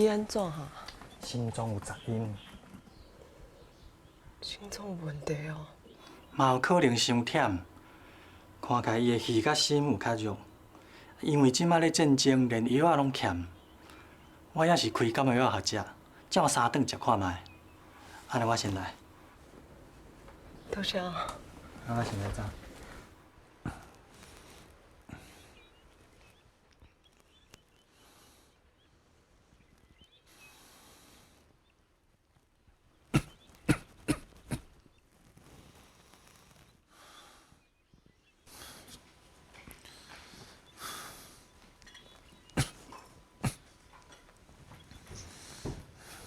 伊安怎哈？心中有杂音，心脏有问题哦。嘛有可能伤忝，看起来伊的肺甲心有较弱，因为即摆咧战争，连药仔拢欠。我也是开感冒药给食，照3顿食看卖。安尼我先来。多谢。我先来走。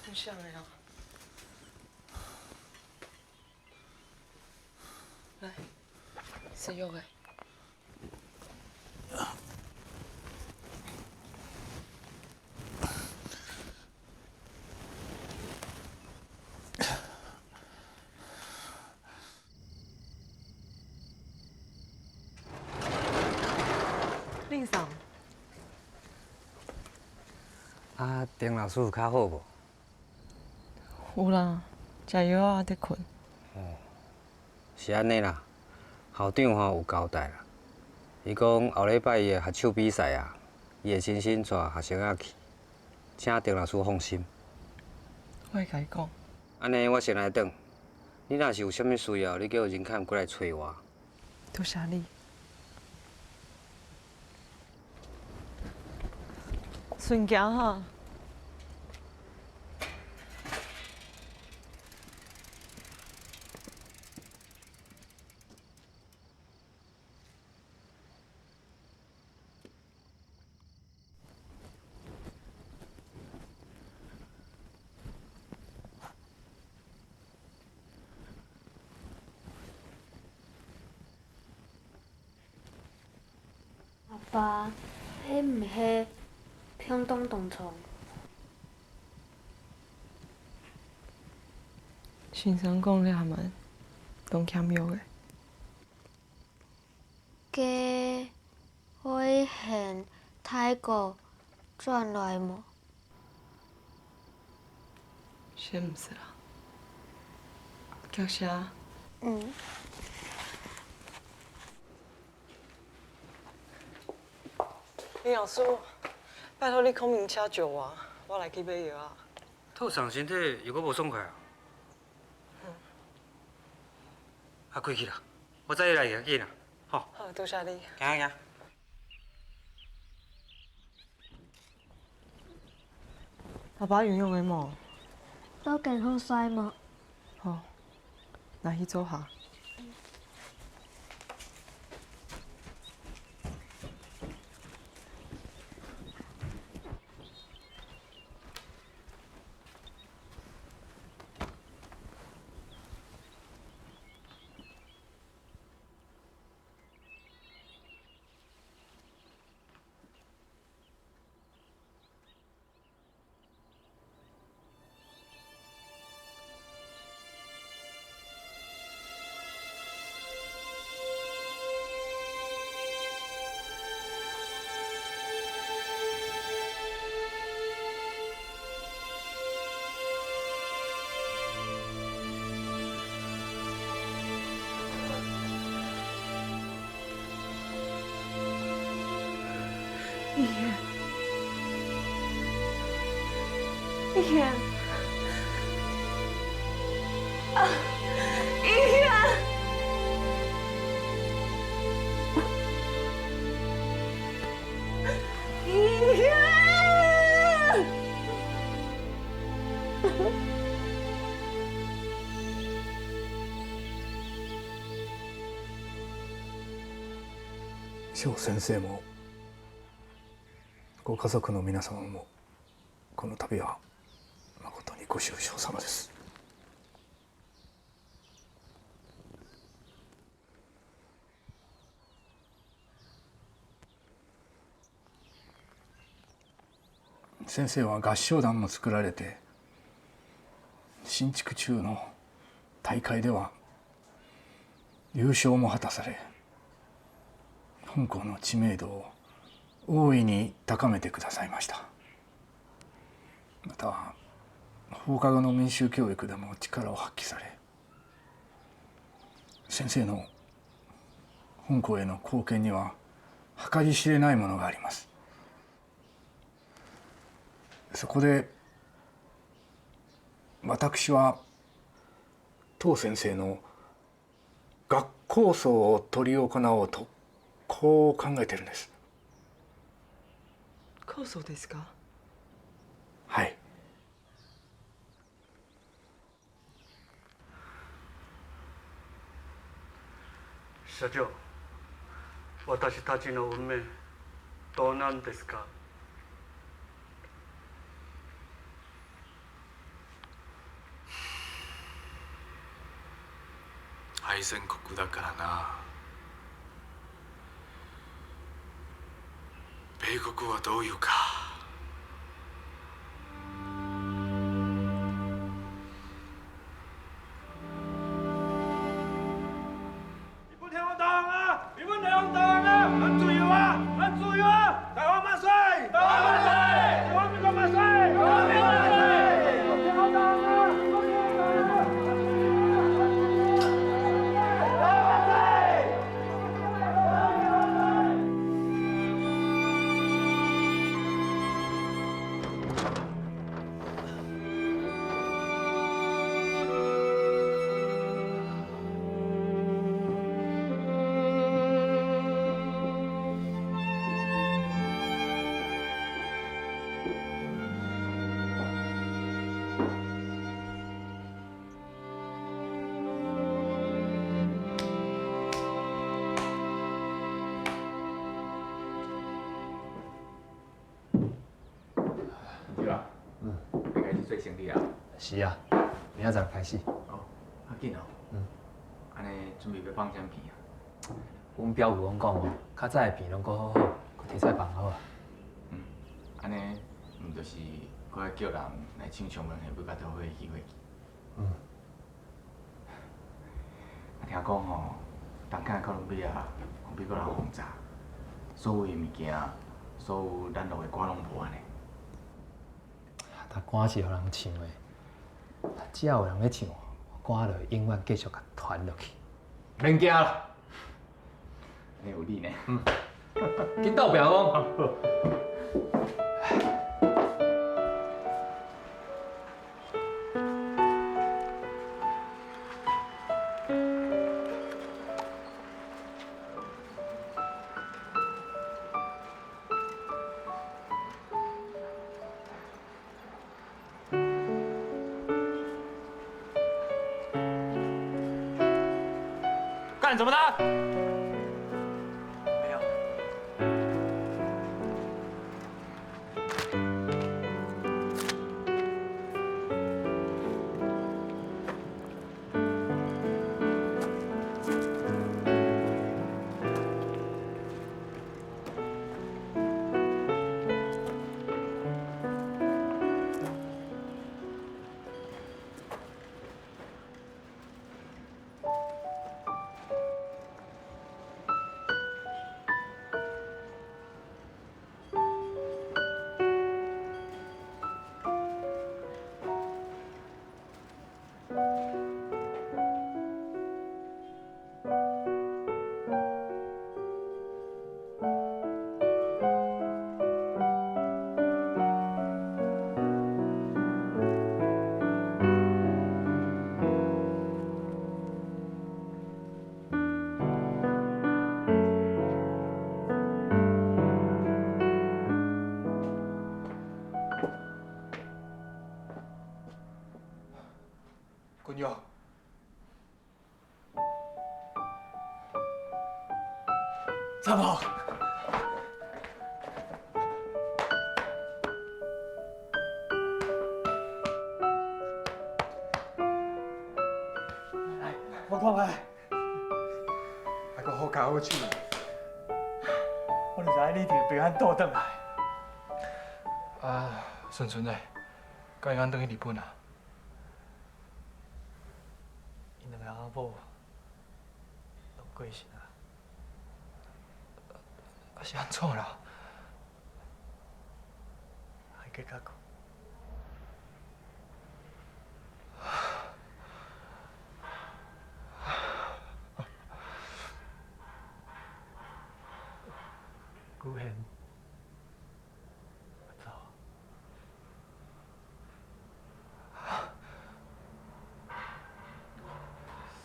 很像的呀。来，吃药的。林嫂。啊，丁老师有较好无？有啦，食药啊，在困。是安尼啦，校长吼有交代啦，伊讲后礼拜伊的合唱比赛啊，伊会亲身带学生仔去，请丁老师放心。我会甲伊讲。安尼我先来转，你若是有啥物需要，你叫任凯过来找我。多谢你。顺行哈。阿爸，迄毋是屏东农场？先生讲了们拢欠药的。加危险泰国转来无？先毋是啦。叫啥？林老师，拜托你空明车招我来去买药啊。透肠身体又阁无爽快啊？啊，开去啦，我再来紧啦，吼。好，多谢你。行行。爸爸用的无？都健好势无？好，那去做下。医院，医院，啊，医院，医院。翔先生もご家族の皆様もこの度は誠にご愁傷様です。先生は合唱団も作られて、新築中の大会では優勝も果たされ、本校の知名度を大いに高めてくださいました。また放課後の民衆教育でも力を発揮され、先生の本校への貢献には計り知れないものがあります。そこで私は当先生の学校葬を執り行おうとこう考えてるんです。構想ですか？はい。社長、私たちの運命どうなんですか？敗戦国だからな。米国はどういうか。日本天皇党啊！日本天皇党啊！很自由啊！很自由啊！台湾万岁！台湾万岁！中华民国万岁！中华民国万岁！天皇党啊！中国民党啊！台湾万岁！对啦，要开始做生理啊。是啊，明仔载开始。哦，较紧哦。安尼准备要放啥片啊？阮表有讲哦，较早的片拢搁好好，搁提早放好啊。安尼，就是搁要叫人来唱上门，要甲倒伙机会。听讲吼，东港哥伦比亚互美国人轰炸，所有的物件，所有咱落的歌拢无安尼。但歌是互人唱的，只要有人咧唱，歌就会永远继续甲传落去。免惊啦，安尼有理呢。紧斗表讲。干什么的？没有。君友，查某，我看卖，还阁好脚好手，我就知你一定会平安倒转来。啊，顺顺的，敢会当转去日本啊？因两个阿某拢过身啊，是安怎啦？还计较苦。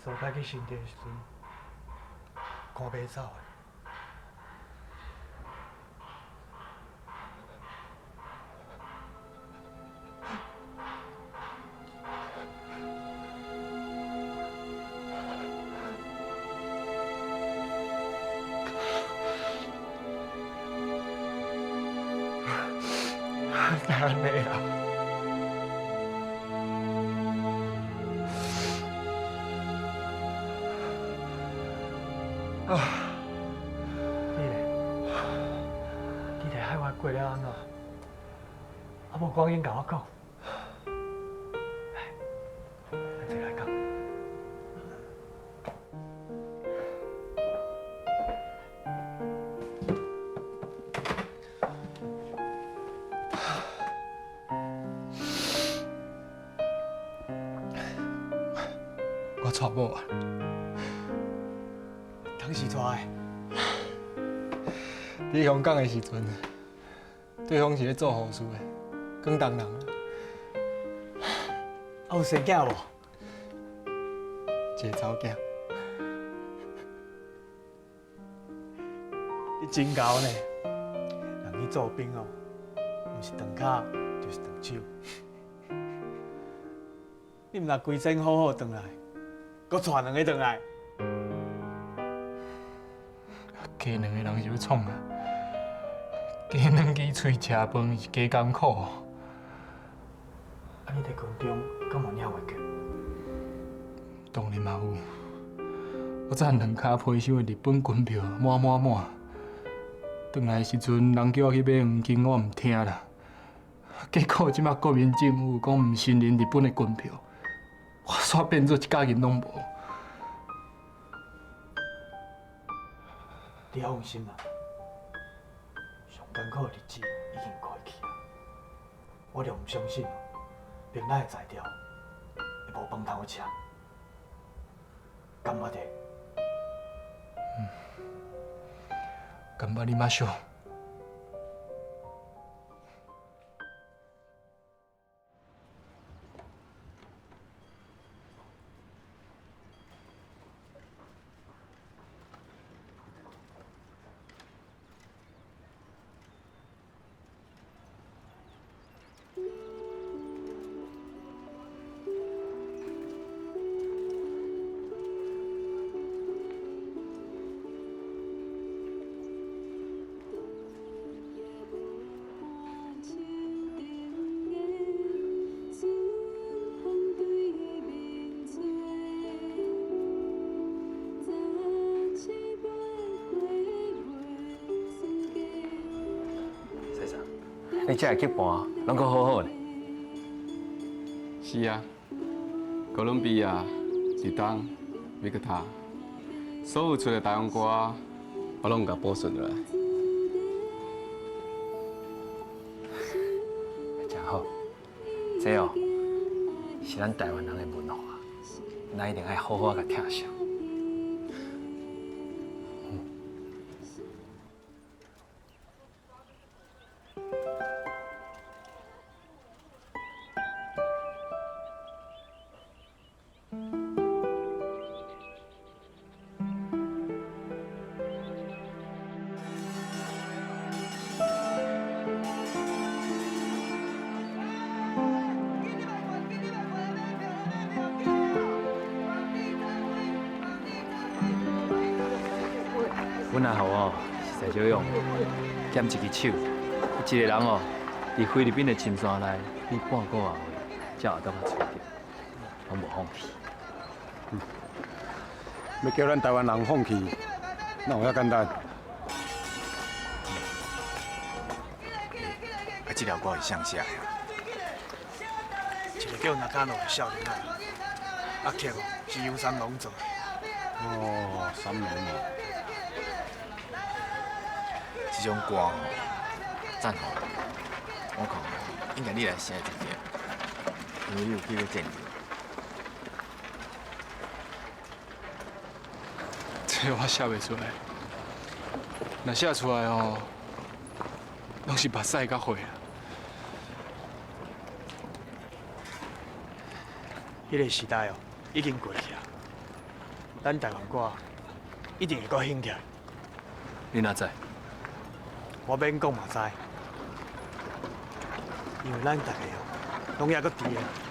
所摆去新地的时阵，赶袂走的。哪安尼啦？你伫海外过了安怎？啊无赶紧甲我讲。来，咱坐来讲。我娶某啊，当时娶的。伫香港的时阵，对方是咧做护士的，广东人啊。啊有生囝无？一个查某囝。你真高呢！人去做兵哦，毋是断脚就是断手。你毋若规身好好转来，搁带两个转来。加两个人是要创啊！加两支喙吃饭是加艰苦哦。啊，你伫军中敢有领会过？当然嘛有。我昨两骹批收的日本军票满。转来的时阵，人叫我去买黄金，我唔听啦。结果即马国民政府讲唔承认日本的军票，我煞变做一家人拢无。你放心啦，上艰苦的日子已经过去啊。我就唔相信哦，明仔的材料会无饭通吃，干巴的。干巴你妈少。你这个剧本拢阁好好呢。是啊，哥伦比亚、日东、美国他，所有出的台湾歌，我拢甲保存落来。真好，这哦是咱台湾人的文化，咱一定爱好好甲听上。阮阿后哦是在少用，减一只手，一个人哦，伫菲律宾的深山内，你半个月后才会当找到，拢无放弃。要叫咱台湾人放弃，哪有遐简单？啊，这条歌是谁写的？一个叫纳卡诺的少年仔，啊，曲哦是由三郎做的。哦，三郎哦。这种歌哦，赞好，我看应该你来写一个，因为你有去过战场。这我写袂出来，若写出来哦，拢是目屎甲血啊。迄个时代哦，已经过去啊。咱台湾歌一定会阁兴起来。你哪知？我免讲嘛知，因为咱大家拢还阁伫个。